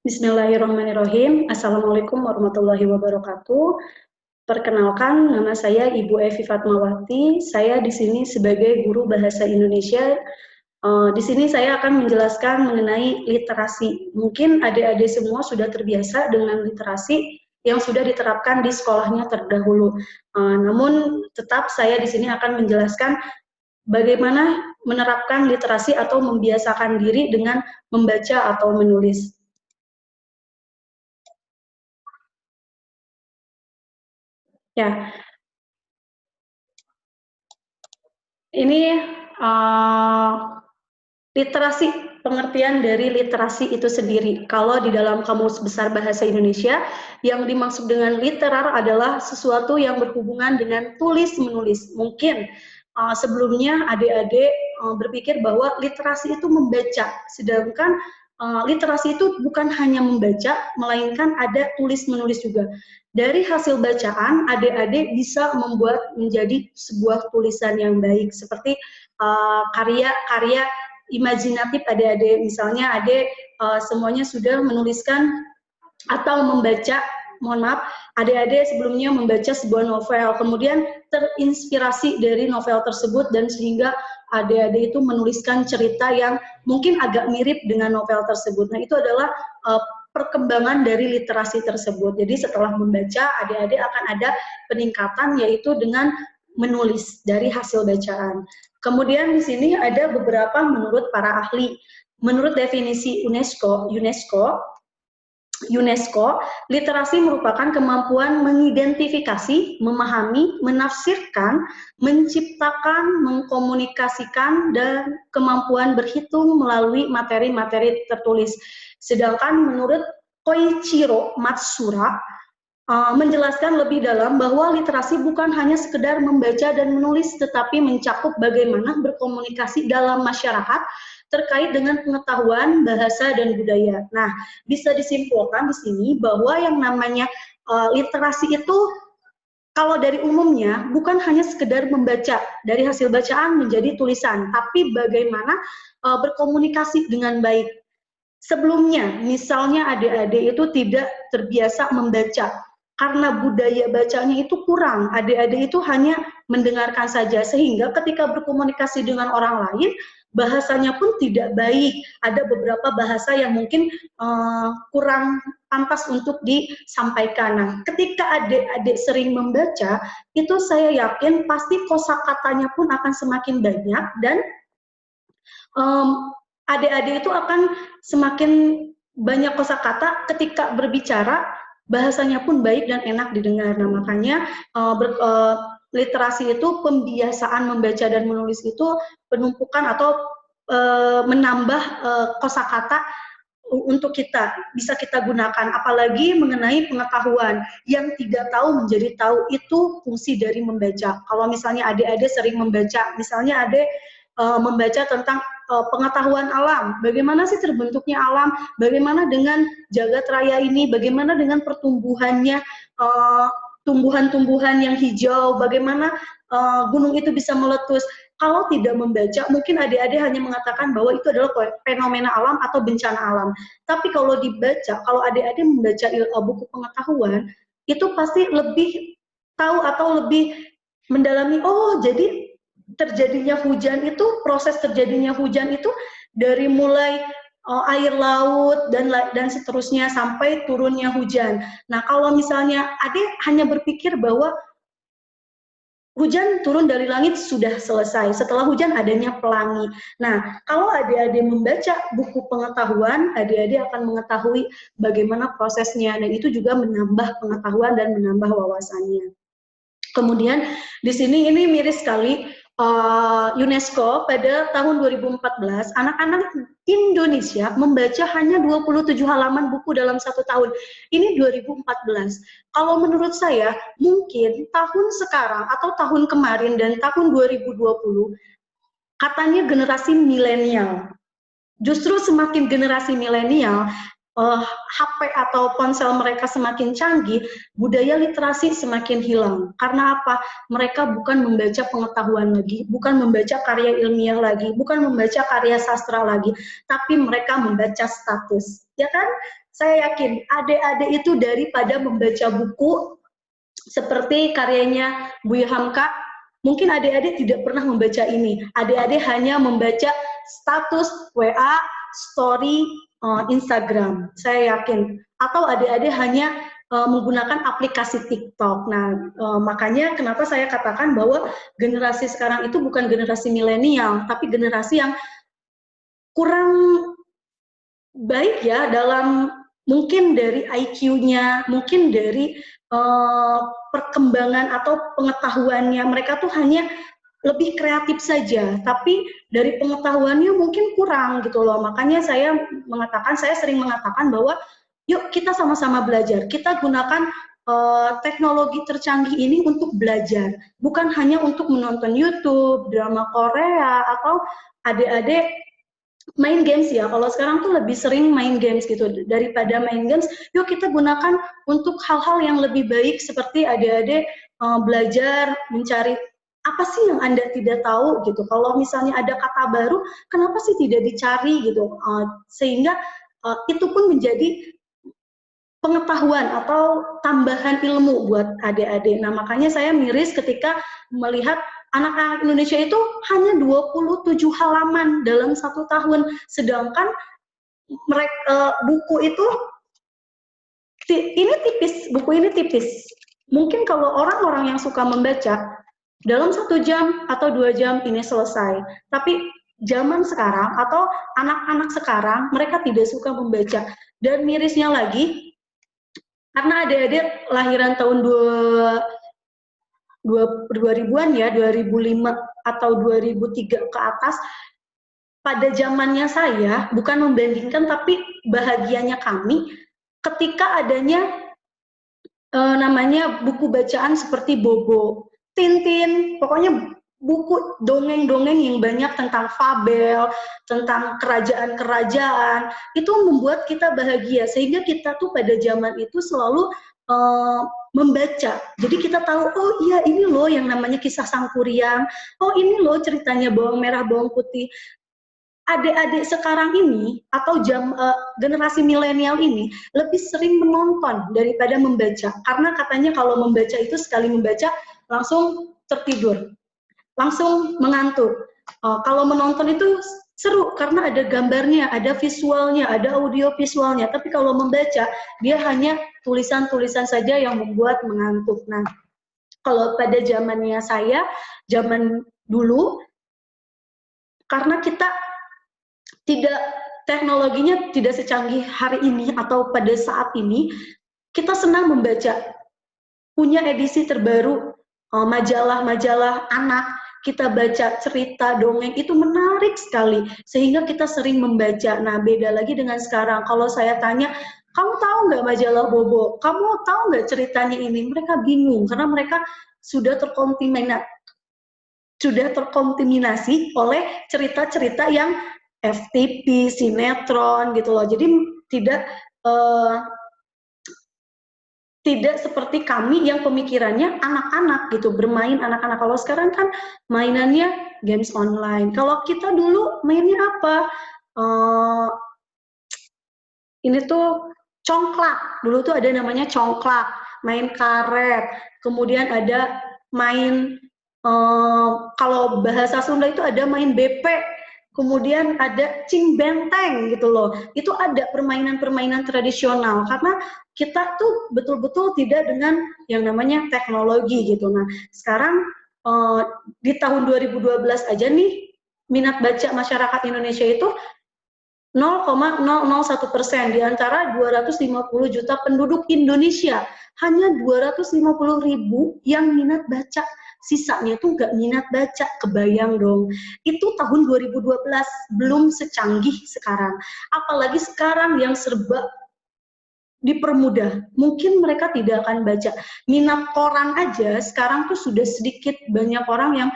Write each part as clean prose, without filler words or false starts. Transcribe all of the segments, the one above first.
Bismillahirrahmanirrahim. Assalamualaikum warahmatullahi wabarakatuh. Perkenalkan, nama saya Ibu Evi Fatmawati. Saya di sini sebagai guru bahasa Indonesia. Di sini saya akan menjelaskan mengenai literasi. Mungkin adik-adik semua sudah terbiasa dengan literasi yang sudah diterapkan di sekolahnya terdahulu. Namun tetap saya di sini akan menjelaskan bagaimana menerapkan literasi atau membiasakan diri dengan membaca atau menulis. Ya, ini literasi, pengertian dari literasi itu sendiri. Kalau di dalam Kamus Besar Bahasa Indonesia, yang dimaksud dengan literar adalah sesuatu yang berhubungan dengan tulis-menulis. Mungkin sebelumnya adik-adik berpikir bahwa literasi itu membaca, sedangkan literasi itu bukan hanya membaca, melainkan ada tulis-menulis juga. Dari hasil bacaan, adik-adik bisa membuat menjadi sebuah tulisan yang baik, seperti karya-karya imajinatif adik-adik. Misalnya adik semuanya sudah menuliskan atau membaca, mohon maaf, adik-adik sebelumnya membaca sebuah novel, kemudian terinspirasi dari novel tersebut dan sehingga adik-adik itu menuliskan cerita yang mungkin agak mirip dengan novel tersebut. Nah, itu adalah perkembangan dari literasi tersebut. Jadi setelah membaca, adik-adik akan ada peningkatan yaitu dengan menulis dari hasil bacaan. Kemudian di sini ada beberapa menurut para ahli. Menurut definisi UNESCO, literasi merupakan kemampuan mengidentifikasi, memahami, menafsirkan, menciptakan, mengkomunikasikan, dan kemampuan berhitung melalui materi-materi tertulis. Sedangkan menurut Koichiro Matsura, menjelaskan lebih dalam bahwa literasi bukan hanya sekedar membaca dan menulis, tetapi mencakup bagaimana berkomunikasi dalam masyarakat terkait dengan pengetahuan, bahasa, dan budaya. Nah, bisa disimpulkan di sini bahwa yang namanya literasi itu kalau dari umumnya bukan hanya sekedar membaca dari hasil bacaan menjadi tulisan, tapi bagaimana berkomunikasi dengan baik. Sebelumnya, misalnya adik-adik itu tidak terbiasa membaca, karena budaya bacanya itu kurang, adik-adik itu hanya mendengarkan saja, sehingga ketika berkomunikasi dengan orang lain, bahasanya pun tidak baik. Ada beberapa bahasa yang mungkin kurang pantas untuk disampaikan. Nah, ketika adik-adik sering membaca, itu saya yakin pasti kosakatanya pun akan semakin banyak dan adik-adik itu akan semakin banyak kosakata ketika berbicara, bahasanya pun baik dan enak didengar. Nah, makanya literasi itu pembiasaan membaca dan menulis itu penumpukan atau menambah kosakata untuk kita bisa kita gunakan, apalagi mengenai pengetahuan. Yang tidak tahu menjadi tahu, itu fungsi dari membaca. Kalau misalnya adik-adik sering membaca, misalnya adik membaca tentang pengetahuan alam, bagaimana sih terbentuknya alam, bagaimana dengan jagat raya ini, bagaimana dengan pertumbuhannya, tumbuhan-tumbuhan yang hijau, bagaimana gunung itu bisa meletus. Kalau tidak membaca, mungkin adik-adik hanya mengatakan bahwa itu adalah fenomena alam atau bencana alam. Tapi kalau dibaca, kalau adik-adik membaca buku pengetahuan, itu pasti lebih tahu atau lebih mendalami, oh jadi terjadinya hujan itu, proses terjadinya hujan itu dari mulai air laut dan seterusnya sampai turunnya hujan. Nah, kalau misalnya adik hanya berpikir bahwa hujan turun dari langit sudah selesai, setelah hujan adanya pelangi. Nah, kalau adik-adik membaca buku pengetahuan, adik-adik akan mengetahui bagaimana prosesnya, dan itu juga menambah pengetahuan dan menambah wawasannya. Kemudian di sini ini miris sekali, UNESCO pada tahun 2014 anak-anak Indonesia membaca hanya 27 halaman buku dalam 1 tahun. Ini 2014. Kalau menurut saya mungkin tahun sekarang atau tahun kemarin dan tahun 2020 katanya generasi milenial. Justru semakin generasi milenial HP atau ponsel mereka semakin canggih, budaya literasi semakin hilang. Karena apa? Mereka bukan membaca pengetahuan lagi, bukan membaca karya ilmiah lagi, bukan membaca karya sastra lagi, tapi mereka membaca status. Ya kan? Saya yakin adik-adik itu daripada membaca buku seperti karyanya Buya Hamka, mungkin adik-adik tidak pernah membaca ini. Adik-adik hanya membaca status WA, story, Instagram. Saya yakin. Atau adik-adik hanya menggunakan aplikasi TikTok. Nah, makanya kenapa saya katakan bahwa generasi sekarang itu bukan generasi milenial, tapi generasi yang kurang baik ya dalam mungkin dari IQ-nya, mungkin dari perkembangan atau pengetahuannya. Mereka tuh hanya lebih kreatif saja, tapi dari pengetahuannya mungkin kurang gitu loh. Makanya saya sering mengatakan bahwa yuk kita sama-sama belajar. Kita gunakan teknologi tercanggih ini untuk belajar, bukan hanya untuk menonton YouTube, drama Korea, atau adik-adik main games ya. Kalau sekarang tuh lebih sering main games gitu daripada main games. Yuk kita gunakan untuk hal-hal yang lebih baik seperti adik-adik belajar mencari apa sih yang Anda tidak tahu gitu. Kalau misalnya ada kata baru, kenapa sih tidak dicari gitu. Sehingga itu pun menjadi pengetahuan atau tambahan ilmu buat adik-adik. Nah, makanya saya miris ketika melihat anak-anak Indonesia itu hanya 27 halaman dalam 1 tahun, sedangkan mereka buku itu buku ini tipis. Mungkin kalau orang-orang yang suka membaca dalam 1 jam atau 2 jam ini selesai. Tapi zaman sekarang atau anak-anak sekarang mereka tidak suka membaca. Dan mirisnya lagi, karena adik-adik lahiran tahun 2000-an ya, 2005 atau 2003 ke atas, pada zamannya saya, bukan membandingkan tapi bahagianya kami, ketika adanya namanya buku bacaan seperti Bobo, Tintin, pokoknya buku dongeng-dongeng yang banyak tentang fabel, tentang kerajaan-kerajaan, itu membuat kita bahagia, sehingga kita tuh pada zaman itu selalu membaca. Jadi kita tahu, oh iya ini loh yang namanya kisah Sangkuriang, oh ini loh ceritanya bawang merah, bawang putih. Adik-adik sekarang ini atau generasi milenial ini lebih sering menonton daripada membaca, karena katanya kalau membaca itu sekali membaca langsung tertidur, langsung mengantuk. Kalau menonton itu seru karena ada gambarnya, ada visualnya, ada audio visualnya, tapi kalau membaca dia hanya tulisan-tulisan saja yang membuat mengantuk. Nah, kalau pada zamannya saya, zaman dulu, karena kita tidak, teknologinya tidak secanggih hari ini atau pada saat ini, kita senang membaca, punya edisi terbaru majalah-majalah anak, kita baca cerita dongeng itu menarik sekali, sehingga kita sering membaca. Nah, beda lagi dengan sekarang. Kalau saya tanya, kamu tahu nggak majalah Bobo? Kamu tahu nggak ceritanya ini? Mereka bingung karena mereka sudah terkontaminasi oleh cerita-cerita yang FTP, sinetron gitu loh. Jadi tidak seperti kami yang pemikirannya anak-anak gitu, bermain anak-anak. Kalau sekarang kan mainannya games online. Kalau kita dulu mainnya apa? Ini tuh congklak. Dulu tuh ada namanya congklak, main karet. Kemudian ada main kalau bahasa Sunda itu ada main BP. Kemudian ada cing benteng gitu loh. Itu ada permainan-permainan tradisional karena kita tuh betul-betul tidak dengan yang namanya teknologi gitu. Nah, sekarang di tahun 2012 aja nih minat baca masyarakat Indonesia itu 0,001% di antara 250 juta penduduk Indonesia. Hanya 250.000 yang minat baca. Sisanya itu nggak minat baca, kebayang dong. Itu tahun 2012, belum secanggih sekarang. Apalagi sekarang yang serba dipermudah, mungkin mereka tidak akan baca. Minat koran aja sekarang tuh sudah sedikit, banyak orang yang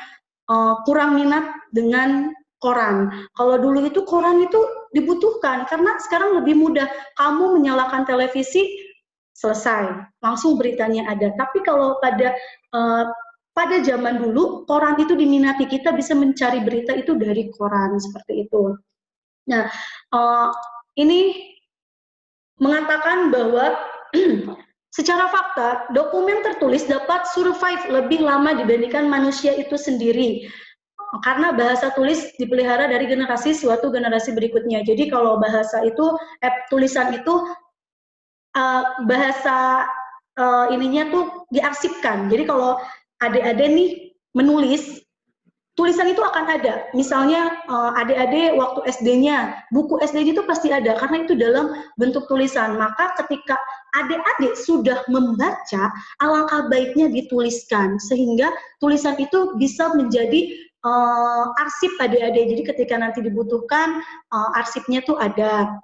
kurang minat dengan koran. Kalau dulu itu koran itu dibutuhkan karena sekarang lebih mudah. Kamu menyalakan televisi, selesai, langsung beritanya ada. Tapi kalau pada zaman dulu, koran itu diminati, kita bisa mencari berita itu dari koran, seperti itu. Nah, ini mengatakan bahwa secara fakta, dokumen tertulis dapat survive lebih lama dibandingkan manusia itu sendiri. Karena bahasa tulis dipelihara dari generasi suatu generasi berikutnya. Jadi kalau bahasa itu, tulisan itu, bahasa ininya tuh diarsipkan. Jadi kalau adik-adik nih menulis, tulisan itu akan ada. Misalnya adik-adik waktu SD-nya, buku SD-nya itu pasti ada karena itu dalam bentuk tulisan. Maka ketika adik-adik sudah membaca, alangkah baiknya dituliskan sehingga tulisan itu bisa menjadi arsip adik-adik. Jadi ketika nanti dibutuhkan, arsipnya tuh ada.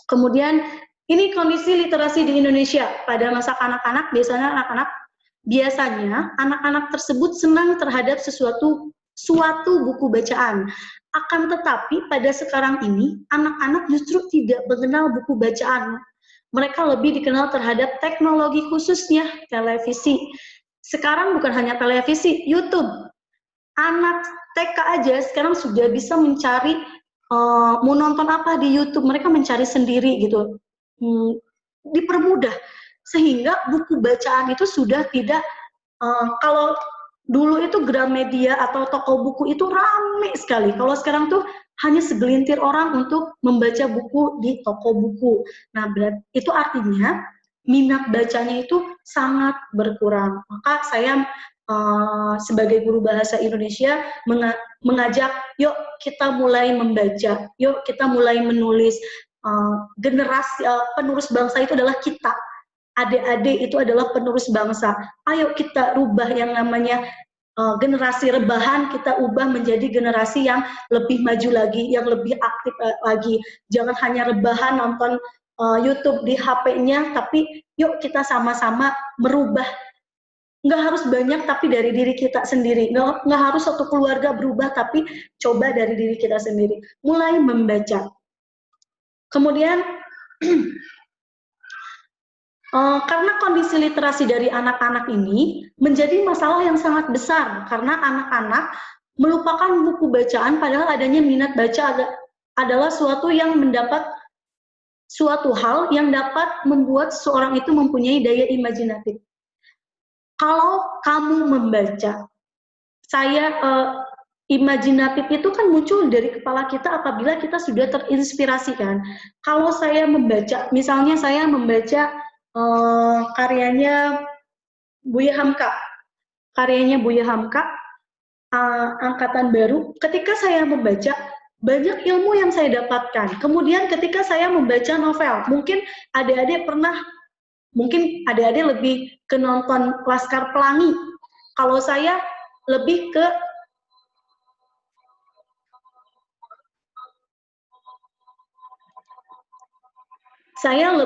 Kemudian ini kondisi literasi di Indonesia pada masa kanak-kanak. Biasanya anak-anak tersebut senang terhadap suatu buku bacaan. Akan tetapi pada sekarang ini anak-anak justru tidak mengenal buku bacaan. Mereka lebih dikenal terhadap teknologi, khususnya televisi. Sekarang bukan hanya televisi, YouTube. Anak TK aja sekarang sudah bisa mencari mau nonton apa di YouTube, mereka mencari sendiri gitu. Dipermudah sehingga buku bacaan itu sudah tidak kalau dulu itu Gramedia atau toko buku itu ramai sekali. Kalau sekarang tuh hanya segelintir orang untuk membaca buku di toko buku. Nah, itu artinya minat bacanya itu sangat berkurang. Maka saya sebagai guru bahasa Indonesia mengajak, yuk kita mulai membaca, yuk kita mulai menulis. Generasi penerus bangsa itu adalah kita. Adik-adik itu adalah penerus bangsa. Ayo kita rubah yang namanya generasi rebahan, kita ubah menjadi generasi yang lebih maju lagi, yang lebih aktif lagi. Jangan hanya rebahan nonton YouTube di HP-nya, tapi yuk kita sama-sama merubah. Nggak harus banyak, tapi dari diri kita sendiri. Nggak harus satu keluarga berubah, tapi coba dari diri kita sendiri. Mulai membaca. Kemudian, karena kondisi literasi dari anak-anak ini menjadi masalah yang sangat besar, karena anak-anak melupakan buku bacaan, padahal adanya minat baca adalah suatu hal yang dapat membuat seorang itu mempunyai daya imajinatif. Kalau kamu membaca, imajinatif itu kan muncul dari kepala kita apabila kita sudah terinspirasi kan. Kalau saya membaca, misalnya saya membaca karyanya Buya Hamka, angkatan baru. Ketika saya membaca, banyak ilmu yang saya dapatkan. Kemudian ketika saya membaca novel, mungkin adik-adik lebih ke nonton Laskar Pelangi. Kalau saya lebih ke saya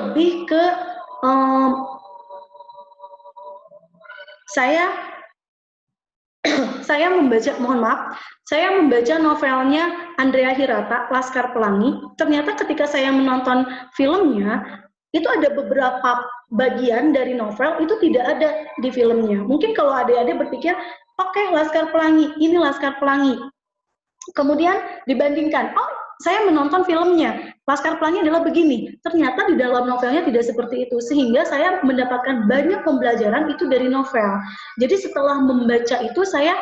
membaca novelnya Andrea Hirata, Laskar Pelangi. Ternyata ketika saya menonton filmnya, itu ada beberapa bagian dari novel itu tidak ada di filmnya. Mungkin kalau adik-adik berpikir, oke, Laskar Pelangi, ini Laskar Pelangi. Kemudian dibandingkan, saya menonton filmnya, Laskar Pelangi adalah begini. Ternyata di dalam novelnya tidak seperti itu, sehingga saya mendapatkan banyak pembelajaran itu dari novel. Jadi setelah membaca itu, saya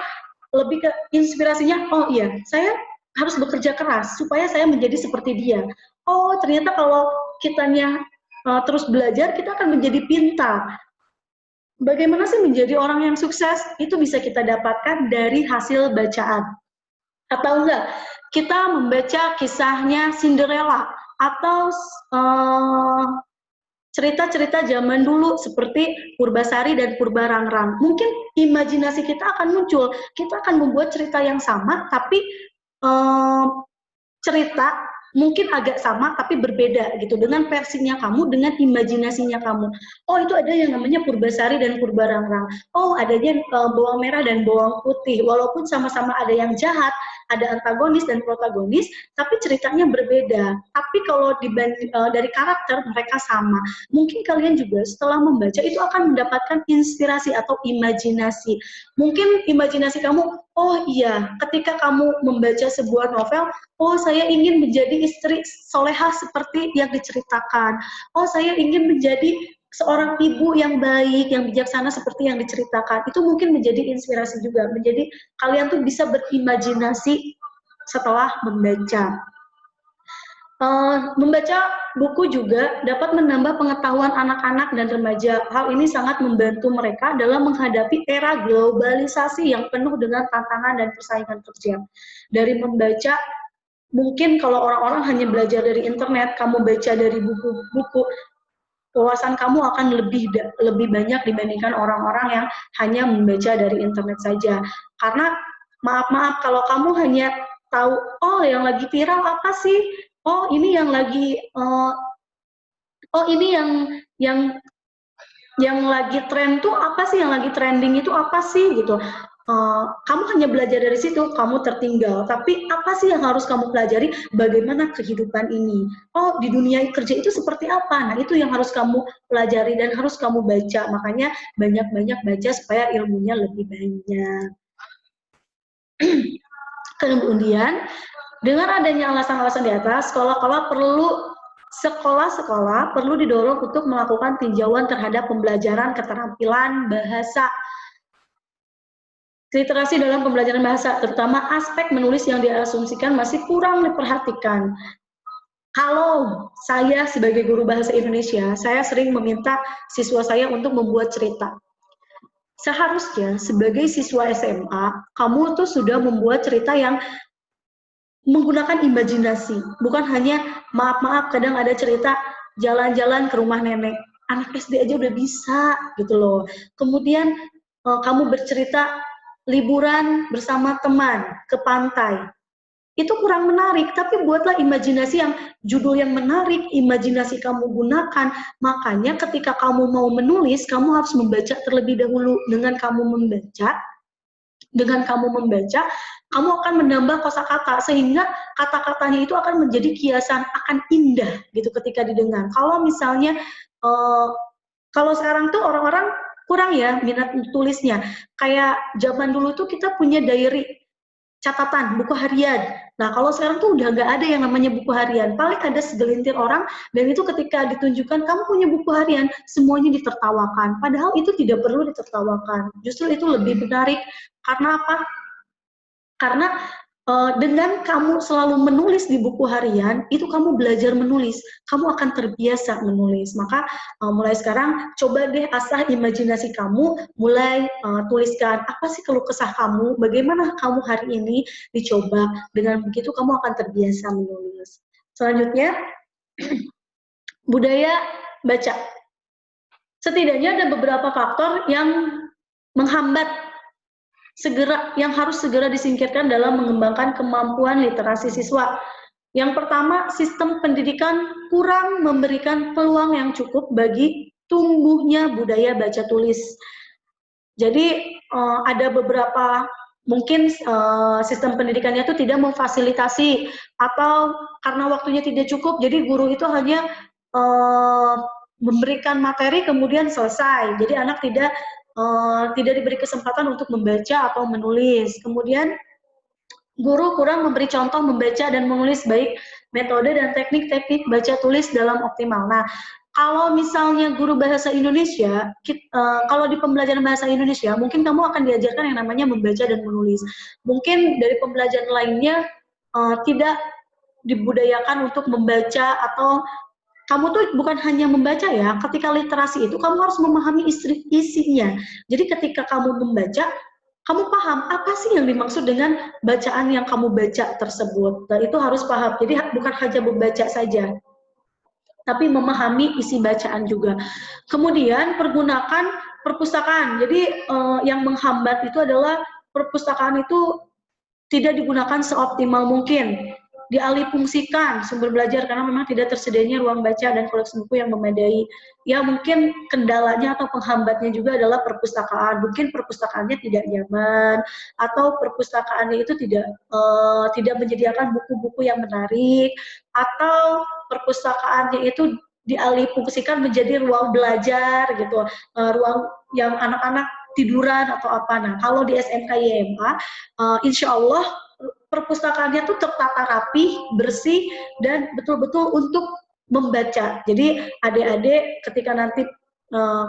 lebih ke inspirasinya, oh iya, saya harus bekerja keras supaya saya menjadi seperti dia. Oh, ternyata kalau kitanya terus belajar, kita akan menjadi pintar. Bagaimana sih menjadi orang yang sukses? Itu bisa kita dapatkan dari hasil bacaan. Atau enggak, kita membaca kisahnya Cinderella atau cerita-cerita zaman dulu seperti Purbasari dan Purbarangrang. Mungkin imajinasi kita akan muncul, kita akan membuat cerita yang sama, tapi cerita mungkin agak sama tapi berbeda gitu, dengan versinya kamu, dengan imajinasinya kamu. Oh, itu ada yang namanya Purbasari dan Purbarangrang. Oh, adanya bawang merah dan bawang putih. Walaupun sama-sama ada yang jahat, ada antagonis dan protagonis, tapi ceritanya berbeda. Tapi kalau dari karakter mereka sama. Mungkin kalian juga setelah membaca itu akan mendapatkan inspirasi atau imajinasi. Mungkin imajinasi kamu, oh iya, ketika kamu membaca sebuah novel, oh saya ingin menjadi istri solehah seperti yang diceritakan. Oh saya ingin menjadi seorang ibu yang baik, yang bijaksana seperti yang diceritakan. Itu mungkin menjadi inspirasi juga, menjadi kalian tuh bisa berimajinasi setelah membaca. Membaca buku juga dapat menambah pengetahuan anak-anak dan remaja. Hal ini sangat membantu mereka dalam menghadapi era globalisasi yang penuh dengan tantangan dan persaingan kerja. Dari membaca, mungkin kalau orang-orang hanya belajar dari internet, kamu baca dari buku-buku, wawasan kamu akan lebih banyak dibandingkan orang-orang yang hanya membaca dari internet saja. Karena maaf kalau kamu hanya tahu, oh yang lagi viral apa sih? Oh ini yang lagi, oh ini yang lagi tren tuh apa sih? Yang lagi trending itu apa sih gitu? Kamu hanya belajar dari situ, kamu tertinggal. Tapi apa sih yang harus kamu pelajari? Bagaimana kehidupan ini? Oh, di dunia kerja itu seperti apa? Nah, itu yang harus kamu pelajari dan harus kamu baca. Makanya banyak-banyak baca supaya ilmunya lebih banyak. Kemudian, dengan adanya alasan-alasan di atas, sekolah-sekolah perlu didorong untuk melakukan tinjauan terhadap pembelajaran keterampilan bahasa. Literasi dalam pembelajaran bahasa, terutama aspek menulis yang diasumsikan masih kurang diperhatikan. Kalau saya sebagai guru bahasa Indonesia, saya sering meminta siswa saya untuk membuat cerita. Seharusnya sebagai siswa SMA, kamu tuh sudah membuat cerita yang menggunakan imajinasi, bukan hanya maaf kadang ada cerita jalan-jalan ke rumah nenek. Anak SD aja udah bisa gitu loh. Kemudian kamu bercerita liburan bersama teman ke pantai. Itu kurang menarik, tapi buatlah imajinasi yang judul yang menarik, imajinasi kamu gunakan. Makanya ketika kamu mau menulis, kamu harus membaca terlebih dahulu. Dengan kamu membaca, kamu akan menambah kosakata sehingga kata-katanya itu akan menjadi kiasan, akan indah gitu ketika didengar. Kalau misalnya kalau sekarang tuh orang-orang kurang ya minat tulisnya. Kayak zaman dulu tuh kita punya diary, catatan, buku harian. Nah, kalau sekarang tuh udah nggak ada yang namanya buku harian. Paling ada segelintir orang, dan itu ketika ditunjukkan, kamu punya buku harian, semuanya ditertawakan. Padahal itu tidak perlu ditertawakan. Justru itu lebih menarik. Karena apa? Karena dengan kamu selalu menulis di buku harian, itu kamu belajar menulis, kamu akan terbiasa menulis. Maka mulai sekarang coba deh asah imajinasi kamu, mulai tuliskan apa sih keluh kesah kamu, bagaimana kamu hari ini, dicoba. Dengan begitu kamu akan terbiasa menulis. Selanjutnya, budaya baca. Setidaknya ada beberapa faktor yang menghambat yang harus segera disingkirkan dalam mengembangkan kemampuan literasi siswa. Yang pertama, sistem pendidikan kurang memberikan peluang yang cukup bagi tumbuhnya budaya baca tulis. Jadi ada beberapa mungkin sistem pendidikannya itu tidak memfasilitasi, atau karena waktunya tidak cukup, jadi guru itu hanya memberikan materi kemudian selesai. Jadi anak tidak diberi kesempatan untuk membaca atau menulis. Kemudian guru kurang memberi contoh membaca dan menulis baik metode dan teknik-teknik baca tulis dalam optimal. Nah, kalau misalnya guru bahasa Indonesia, kalau di pembelajaran bahasa Indonesia, mungkin kamu akan diajarkan yang namanya membaca dan menulis. Mungkin dari pembelajaran lainnya tidak dibudayakan untuk membaca, atau kamu tuh bukan hanya membaca ya, ketika literasi itu kamu harus memahami isinya. Jadi ketika kamu membaca, kamu paham apa sih yang dimaksud dengan bacaan yang kamu baca tersebut. Dan itu harus paham, jadi bukan hanya membaca saja, tapi memahami isi bacaan juga. Kemudian pergunakan perpustakaan. Jadi yang menghambat itu adalah perpustakaan itu tidak digunakan seoptimal mungkin. dialihfungsikan sumber belajar karena memang tidak tersedianya ruang baca dan koleksi buku yang memadai. Ya mungkin kendalanya atau penghambatnya juga adalah perpustakaan. Mungkin perpustakaannya tidak nyaman atau perpustakaannya itu tidak menyediakan buku-buku yang menarik atau perpustakaannya itu dialihfungsikan menjadi ruang belajar gitu, ruang yang anak-anak tiduran atau apa. Nah, kalau di SMK YMA, insya Allah perpustakaannya tuh tertata rapi, bersih, dan betul-betul untuk membaca. Jadi adik-adik ketika nanti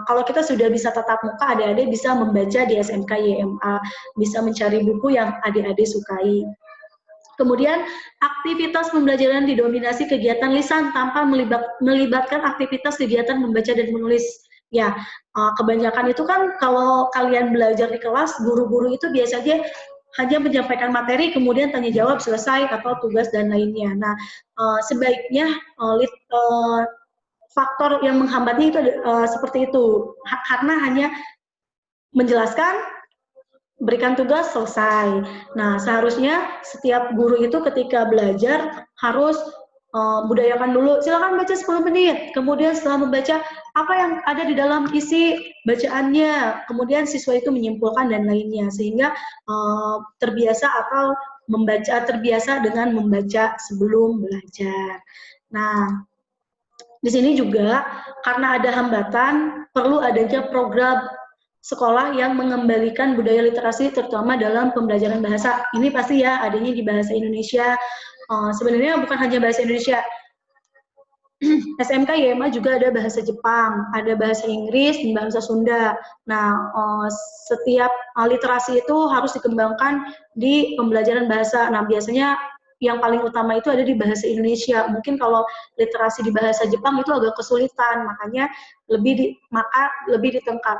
kalau kita sudah bisa tatap muka, adik-adik bisa membaca di SMK YMA, bisa mencari buku yang adik-adik sukai. Kemudian aktivitas pembelajaran didominasi kegiatan lisan tanpa melibatkan aktivitas kegiatan membaca dan menulis. Ya, kebanyakan itu kan kalau kalian belajar di kelas, guru-guru itu biasanya hanya menyampaikan materi, kemudian tanya jawab selesai atau tugas dan lainnya. Nah, sebaiknya faktor yang menghambatnya itu seperti itu, karena hanya menjelaskan, berikan tugas, selesai. Nah, seharusnya setiap guru itu ketika belajar harus budayakan dulu, silakan baca 10 menit, kemudian setelah membaca apa yang ada di dalam isi bacaannya, kemudian siswa itu menyimpulkan dan lainnya, sehingga terbiasa atau terbiasa dengan membaca sebelum belajar. Nah, di sini juga karena ada hambatan, perlu adanya program sekolah yang mengembalikan budaya literasi terutama dalam pembelajaran bahasa. Ini pasti ya adanya di bahasa Indonesia. Sebenarnya bukan hanya bahasa Indonesia. SMK YMA juga ada bahasa Jepang, ada bahasa Inggris, dan bahasa Sunda. Nah, setiap literasi itu harus dikembangkan di pembelajaran bahasa. Nah, biasanya yang paling utama itu ada di bahasa Indonesia. Mungkin kalau literasi di bahasa Jepang itu agak kesulitan, makanya lebih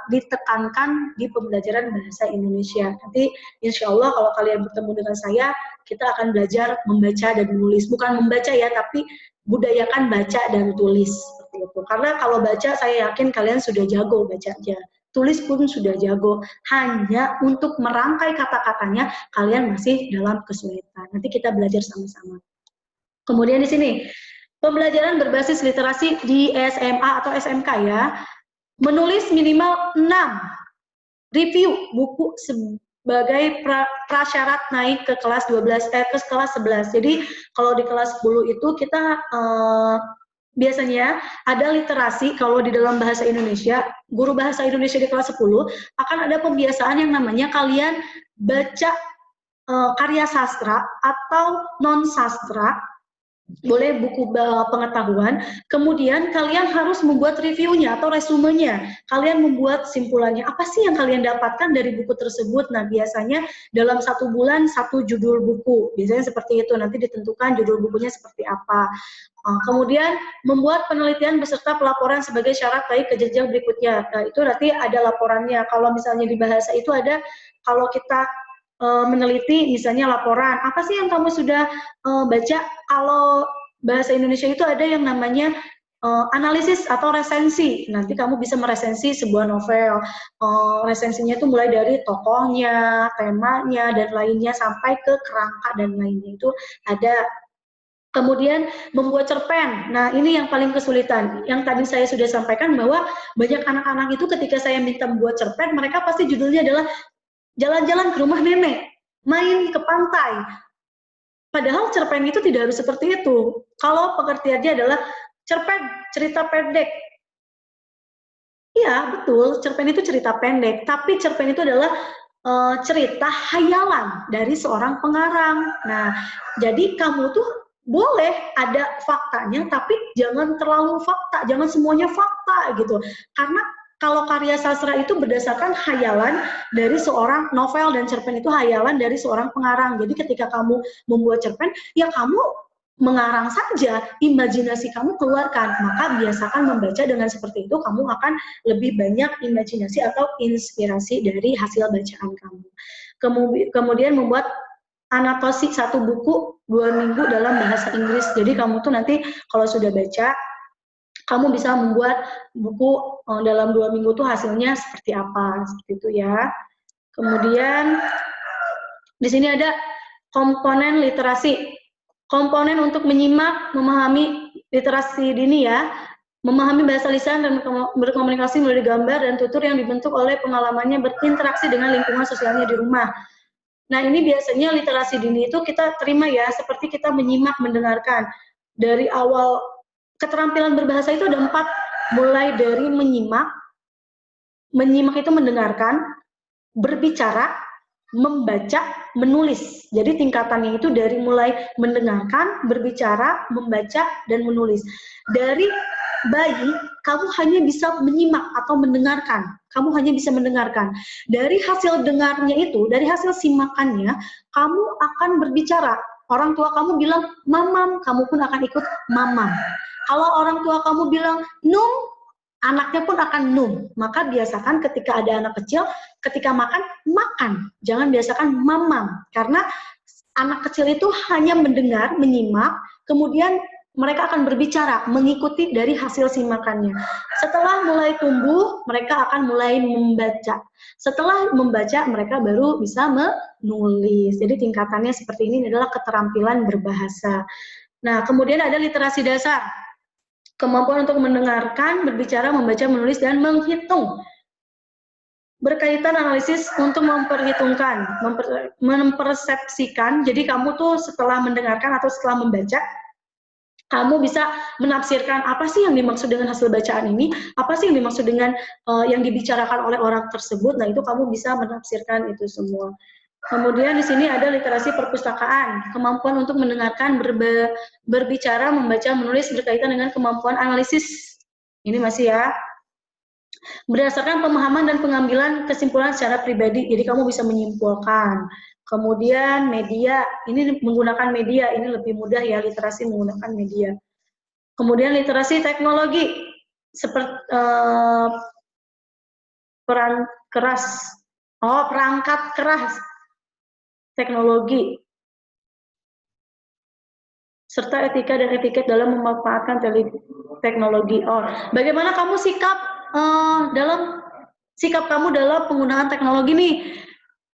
ditekankan di pembelajaran bahasa Indonesia. Nanti insya Allah kalau kalian bertemu dengan saya, kita akan belajar membaca dan menulis. Bukan membaca ya, tapi budayakan baca dan tulis seperti itu. Karena kalau baca saya yakin kalian sudah jago bacanya. Tulis pun sudah jago, hanya untuk merangkai kata-katanya kalian masih dalam kesulitan. Nanti kita belajar sama-sama. Kemudian di sini, pembelajaran berbasis literasi di SMA atau SMK ya, menulis minimal 6 review buku sebagai prasyarat naik ke kelas 12 ke kelas 11. Jadi kalau di kelas 10 itu kita biasanya ada literasi. Kalau di dalam bahasa Indonesia, guru bahasa Indonesia di kelas 10 akan ada pembiasaan yang namanya kalian baca karya sastra atau non sastra, boleh buku pengetahuan, kemudian kalian harus membuat reviewnya atau resumenya, kalian membuat simpulannya, apa sih yang kalian dapatkan dari buku tersebut. Nah, biasanya dalam 1 bulan 1 judul buku, biasanya seperti itu, nanti ditentukan judul bukunya seperti apa. Kemudian membuat penelitian beserta pelaporan sebagai syarat baik ke jenjang berikutnya. Nah, itu nanti ada laporannya. Kalau misalnya di bahasa itu ada, kalau kita meneliti misalnya laporan, apa sih yang kamu sudah baca. Kalau bahasa Indonesia itu ada yang namanya analisis atau resensi. Nanti kamu bisa meresensi sebuah novel. Resensinya itu mulai dari tokohnya, temanya, dan lainnya sampai ke kerangka dan lainnya itu ada. Kemudian membuat cerpen. Nah, ini yang paling kesulitan. Yang tadi saya sudah sampaikan bahwa banyak anak-anak itu ketika saya minta membuat cerpen, mereka pasti judulnya adalah jalan-jalan ke rumah nenek, main ke pantai. Padahal cerpen itu tidak harus seperti itu. Kalau pengertiannya adalah cerpen, cerita pendek. Iya, betul, cerpen itu cerita pendek. Tapi cerpen itu adalah cerita hayalan dari seorang pengarang. Nah, jadi kamu tuh boleh ada faktanya, tapi jangan terlalu fakta, jangan semuanya fakta gitu. Karena kalau karya sastra itu berdasarkan hayalan dari seorang novel, dan cerpen itu hayalan dari seorang pengarang. Jadi ketika kamu membuat cerpen, ya kamu mengarang saja, imajinasi kamu keluarkan. Maka biasakan membaca dengan seperti itu, kamu akan lebih banyak imajinasi atau inspirasi dari hasil bacaan kamu. Kemudian membuat anotasi 1 buku 2 minggu dalam bahasa Inggris. Jadi kamu tuh nanti kalau sudah baca, kamu bisa membuat buku dalam 2 minggu tuh hasilnya seperti apa, seperti itu ya. Kemudian di sini ada komponen literasi. Komponen untuk menyimak, memahami literasi dini ya, memahami bahasa lisan dan berkomunikasi melalui gambar dan tutur yang dibentuk oleh pengalamannya berinteraksi dengan lingkungan sosialnya di rumah. Nah, ini biasanya literasi dini itu kita terima ya, seperti kita menyimak, mendengarkan. Dari awal keterampilan berbahasa itu ada 4, mulai dari menyimak itu mendengarkan, berbicara, membaca, menulis. Jadi tingkatannya itu dari mulai mendengarkan, berbicara, membaca, dan menulis. Dari bayi, kamu hanya bisa menyimak atau mendengarkan. Kamu hanya bisa mendengarkan. Dari hasil dengarnya itu, dari hasil simakannya, kamu akan berbicara. Orang tua kamu bilang, mamam, kamu pun akan ikut mamam. Kalau orang tua kamu bilang, num, anaknya pun akan num. Maka biasakan ketika ada anak kecil, ketika makan, makan. Jangan biasakan mamam. Karena anak kecil itu hanya mendengar, menyimak, kemudian mereka akan berbicara, mengikuti dari hasil simakannya. Setelah mulai tumbuh, mereka akan mulai membaca. Setelah membaca, mereka baru bisa menulis. Jadi tingkatannya seperti ini adalah keterampilan berbahasa. Nah, kemudian ada literasi dasar. Kemampuan untuk mendengarkan, berbicara, membaca, menulis, dan menghitung. Berkaitan analisis untuk memperhitungkan, mempersepsikan. Jadi kamu tuh setelah mendengarkan atau setelah membaca, kamu bisa menafsirkan apa sih yang dimaksud dengan hasil bacaan ini, apa sih yang dimaksud dengan yang dibicarakan oleh orang tersebut. Nah, itu kamu bisa menafsirkan itu semua. Kemudian di sini ada literasi perpustakaan, kemampuan untuk mendengarkan, berbicara, membaca, menulis berkaitan dengan kemampuan analisis. Ini masih ya. Berdasarkan pemahaman dan pengambilan kesimpulan secara pribadi, jadi kamu bisa menyimpulkan. Kemudian media, ini menggunakan media, ini lebih mudah ya literasi menggunakan media. Kemudian literasi teknologi, seperti perangkat keras, teknologi, serta etika dan etiket dalam memanfaatkan teknologi. Bagaimana kamu dalam sikap kamu dalam penggunaan teknologi nih?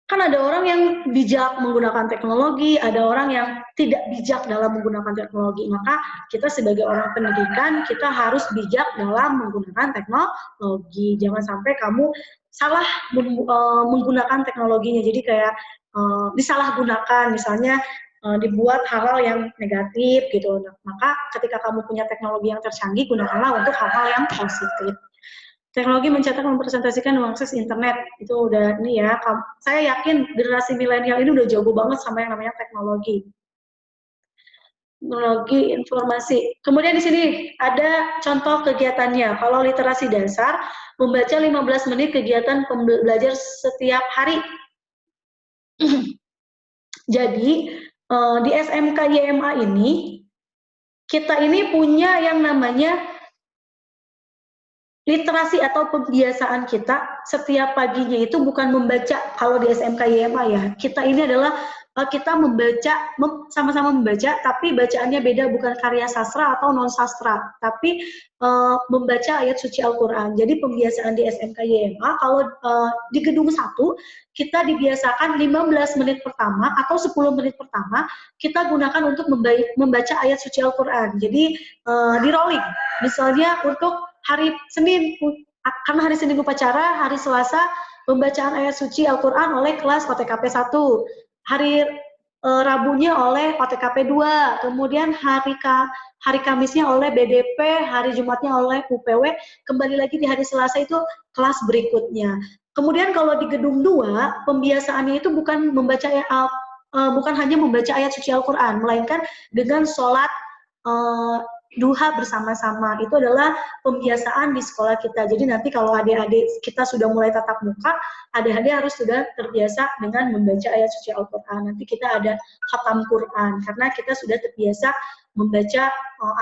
Kan ada orang yang bijak menggunakan teknologi, ada orang yang tidak bijak dalam menggunakan teknologi. Maka kita sebagai orang pendidikan, kita harus bijak dalam menggunakan teknologi. Jangan sampai kamu salah menggunakan teknologinya. Jadi kayak disalahgunakan, misalnya dibuat hal-hal yang negatif gitu. Nah, maka ketika kamu punya teknologi yang tercanggih, gunakanlah untuk hal-hal yang positif. Teknologi mencetak, mempresentasikan, mengakses internet. Itu udah ini ya, saya yakin generasi milenial ini udah jago banget sama yang namanya teknologi. Teknologi informasi. Kemudian di sini ada contoh kegiatannya. Kalau literasi dasar, membaca 15 menit kegiatan pembelajar setiap hari. Jadi, di SMK YMA ini, kita ini punya yang namanya literasi atau pembiasaan kita setiap paginya itu bukan membaca. Kalau di SMK YMA ya, kita ini adalah kita membaca, sama-sama membaca, tapi bacaannya beda, bukan karya sastra atau non sastra, tapi membaca ayat suci Al-Quran. Jadi pembiasaan di SMK YMA, kalau di gedung 1, kita dibiasakan 15 menit pertama atau 10 menit pertama, kita gunakan untuk membaca ayat suci Al-Quran. Jadi di rolling, misalnya untuk hari Senin, karena hari Senin upacara, hari Selasa pembacaan ayat suci Al-Quran oleh kelas OTKP 1, hari Rabunya oleh OTKP 2, kemudian hari Kamisnya oleh BDP, hari Jumatnya oleh UPW, kembali lagi di hari Selasa itu kelas berikutnya. Kemudian kalau di gedung 2, pembiasaannya itu bukan hanya membaca ayat suci Al-Quran, melainkan dengan sholat duha bersama-sama. Itu adalah pembiasaan di sekolah kita. Jadi nanti kalau adik-adik kita sudah mulai tatap muka, adik-adik harus sudah terbiasa dengan membaca ayat suci Al-Quran. Nanti kita ada khatam Quran, karena kita sudah terbiasa membaca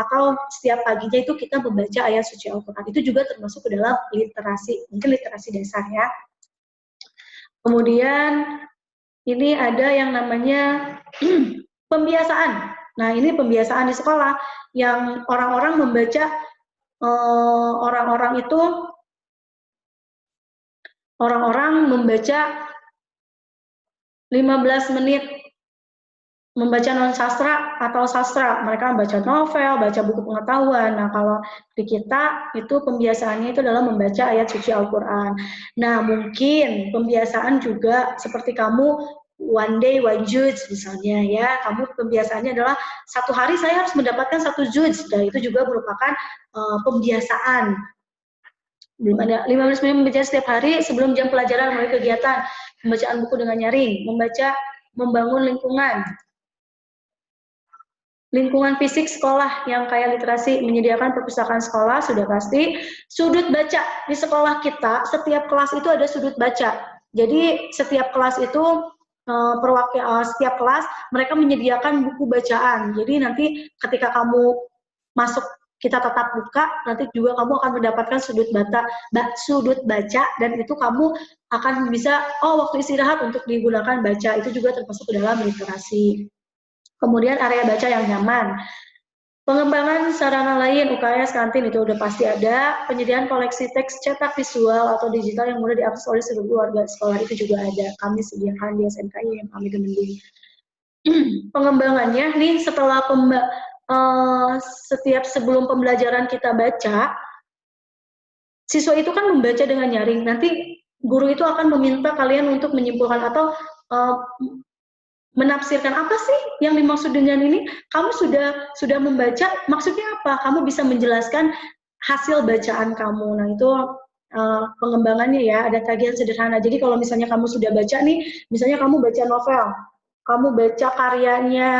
atau setiap paginya itu kita membaca ayat suci Al-Quran. Itu juga termasuk ke dalam literasi, mungkin literasi dasar ya. Kemudian ini ada yang namanya pembiasaan. Nah, ini pembiasaan di sekolah yang orang-orang membaca, orang-orang membaca 15 menit membaca non sastra atau sastra, mereka membaca novel, baca buku pengetahuan. Nah, kalau di kita itu pembiasaannya itu adalah membaca ayat suci Al-Quran. Nah, mungkin pembiasaan juga seperti kamu one day one juz misalnya ya, kamu pembiasaannya adalah satu hari saya harus mendapatkan satu juz. Dan itu juga merupakan pembiasaan. Belum ada 15 menit membaca setiap hari sebelum jam pelajaran mulai kegiatan pembacaan buku dengan nyaring, membaca membangun lingkungan fisik sekolah yang kaya literasi, menyediakan perpustakaan sekolah sudah pasti. Sudut baca di sekolah kita, setiap kelas itu ada sudut baca. Jadi setiap kelas itu setiap kelas mereka menyediakan buku bacaan. Jadi nanti ketika kamu masuk kita tetap buka, nanti juga kamu akan mendapatkan sudut baca dan itu kamu akan bisa waktu istirahat untuk digunakan baca, itu juga termasuk ke dalam literasi. Kemudian area baca yang nyaman. Pengembangan sarana lain, UKS, kantin itu udah pasti ada. Penyediaan koleksi teks cetak visual atau digital yang mudah diakses oleh seluruh warga sekolah itu juga ada. Kami sediakan di SMKI yang kami Kemendikbud. Pengembangannya nih setelah setiap sebelum pembelajaran kita baca, siswa itu kan membaca dengan nyaring. Nanti guru itu akan meminta kalian untuk menyimpulkan atau menafsirkan apa sih yang dimaksud dengan ini. Kamu sudah membaca, maksudnya apa? Kamu bisa menjelaskan hasil bacaan kamu. Nah, itu pengembangannya ya, ada tagihan sederhana. Jadi kalau misalnya kamu sudah baca nih, misalnya kamu baca novel, kamu baca karyanya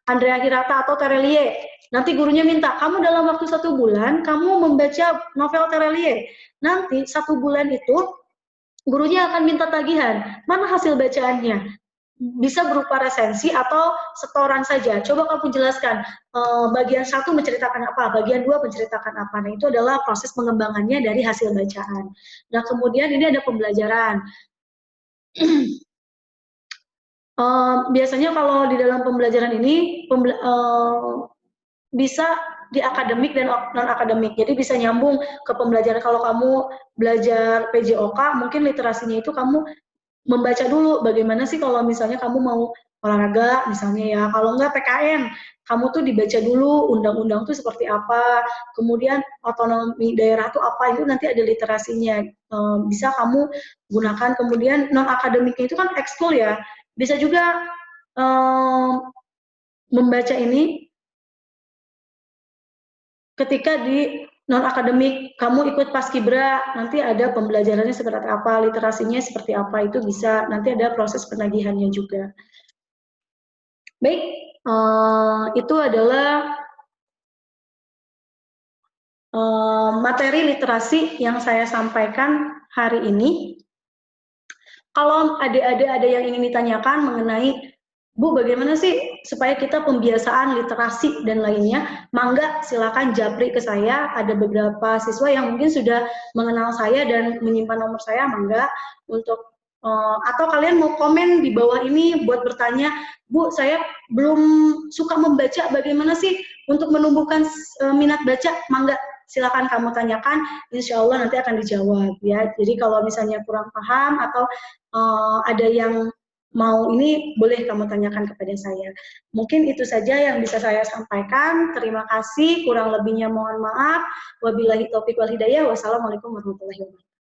Andrea Hirata atau Terelie, nanti gurunya minta, kamu dalam waktu 1 bulan, kamu membaca novel Terelie. Nanti 1 bulan itu, gurunya akan minta tagihan, mana hasil bacaannya? Bisa berupa resensi atau setoran saja. Coba kamu jelaskan, bagian 1 menceritakan apa, bagian 2 menceritakan apa. Nah, itu adalah proses pengembangannya dari hasil bacaan. Nah, kemudian ini ada pembelajaran. Biasanya kalau di dalam pembelajaran ini, bisa di akademik dan non-akademik. Jadi bisa nyambung ke pembelajaran. Kalau kamu belajar PJOK, mungkin literasinya itu kamu membaca dulu bagaimana sih kalau misalnya kamu mau olahraga misalnya ya, kalau enggak PKN, kamu tuh dibaca dulu undang-undang tuh seperti apa, kemudian otonomi daerah tuh apa, itu nanti ada literasinya, bisa kamu gunakan. Kemudian non akademiknya itu kan ekskul ya, bisa juga membaca ini ketika di non-akademik, kamu ikut paskibra, nanti ada pembelajarannya seperti apa, literasinya seperti apa, itu bisa, nanti ada proses penagihannya juga. Baik, itu adalah materi literasi yang saya sampaikan hari ini. Kalau adik-adik ada yang ingin ditanyakan mengenai, Bu, bagaimana sih supaya kita pembiasaan literasi dan lainnya? Mangga, silakan japri ke saya. Ada beberapa siswa yang mungkin sudah mengenal saya dan menyimpan nomor saya, mangga. Atau kalian mau komen di bawah ini buat bertanya, Bu, saya belum suka membaca, bagaimana sih untuk menumbuhkan minat baca? Mangga, silakan kamu tanyakan, insya Allah nanti akan dijawab ya. Jadi kalau misalnya kurang paham atau ada yang mau ini, boleh kamu tanyakan kepada saya. Mungkin itu saja yang bisa saya sampaikan. Terima kasih, kurang lebihnya mohon maaf. Wabillahi taufiq wal hidayah. Wassalamualaikum warahmatullahi wabarakatuh.